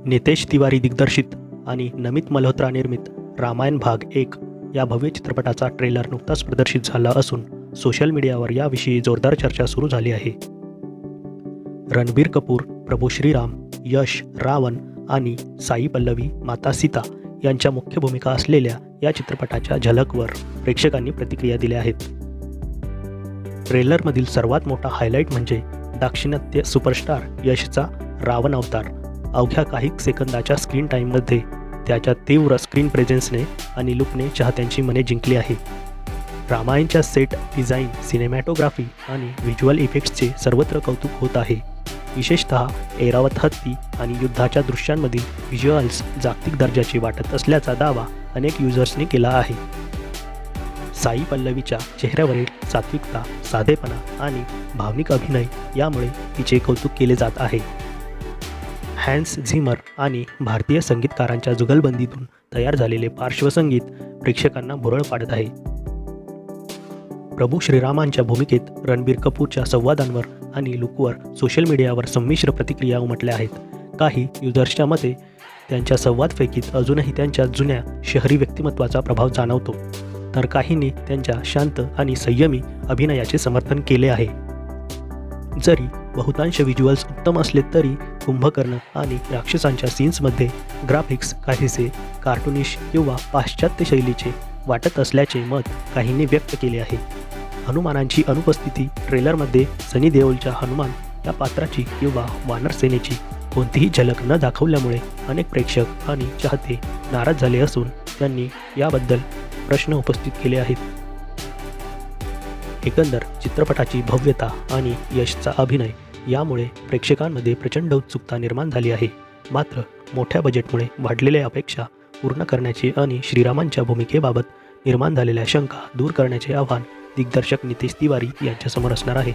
नितेश तिवारी दिग्दर्शित आणि नमित मल्होत्रा निर्मित रामायण भाग 1 या भव्य चित्रपटाचा ट्रेलर नुकताच प्रदर्शित झाला असून सोशल मीडियावर याविषयी जोरदार चर्चा सुरू झाली आहे. रणबीर कपूर, प्रभू श्रीराम, यश, रावण आणि साई पल्लवी माता सीता यांच्या मुख्य भूमिका असलेल्या या चित्रपटाच्या झलकवर प्रेक्षकांनी प्रतिक्रिया दिल्या आहेत. ट्रेलरमधील सर्वात मोठा हायलाईट म्हणजे दाक्षिणात्य सुपरस्टार यशचा रावण अवतार. अवघ्या काही सेकंदाच्या स्क्रीन टाईममध्ये त्याच्या तीव्र स्क्रीन प्रेझेन्सने आणि लुकने चाहत्यांची मने जिंकली आहे. रामायणच्या सेट डिझाईन, सिनेमॅटोग्राफी आणि व्हिज्युअल इफेक्ट्सचे सर्वत्र कौतुक होत आहे. विशेषतः ऐरावत हत्ती आणि युद्धाच्या दृश्यांमधील व्हिज्युअल्स जागतिक दर्जाचे वाटत असल्याचा दावा अनेक युजर्सनी केला आहे. साई पल्लवीच्या चेहऱ्यावरील सात्विकता, साधेपणा आणि भावनिक अभिनय यामुळे तिचे कौतुक केले जात आहे. हॅन्स झिमर आणि भारतीय संगीतकारांच्या जुगलबंदीतून तयार झालेले पार्श्वसंगीत प्रेक्षकांना भुरळ पाडत आहे. प्रभू श्रीरामांच्या भूमिकेत रणबीर कपूरच्या संवादांवर आणि लुकवर सोशल मीडियावर संमिश्र प्रतिक्रिया उमटल्या आहेत. काही युजर्सच्या मते त्यांच्या संवादफैकीत अजूनही त्यांच्या जुन्या शहरी व्यक्तिमत्वाचा प्रभाव जाणवतो, तर काहींनी त्यांच्या शांत आणि संयमी अभिनयाचे समर्थन केले आहे. जरी बहुतांश व्हिज्युअल्स उत्तम असले तरी कुंभकर्ण आणि राक्षसांच्या सीन्समध्ये ग्राफिक्स काहीसे कार्टूनिश किंवा पाश्चात्य शैलीचे वाटत असल्याचे मत काहींनी व्यक्त केले आहे. हनुमानांची अनुपस्थिती, ट्रेलरमध्ये सनी देओलच्या हनुमान या पात्राची किंवा वानर सेनेची कोणतीही झलक न दाखवल्यामुळे अनेक प्रेक्षक आणि चाहते नाराज झाले असून त्यांनी याबद्दल प्रश्न उपस्थित केले आहेत. एकंदर चित्रपटाची भव्यता आणि यशचा अभिनय यामुळे प्रेक्षकांमध्ये प्रचंड उत्सुकता निर्माण झाली आहे. मात्र मोठ्या बजेटमुळे वाढलेल्या अपेक्षा पूर्ण करण्याचे आणि श्रीरामांच्या भूमिकेबाबत निर्माण झालेल्या शंका दूर करण्याचे आव्हान दिग्दर्शक नितेश तिवारी यांच्यासमोर असणार आहे.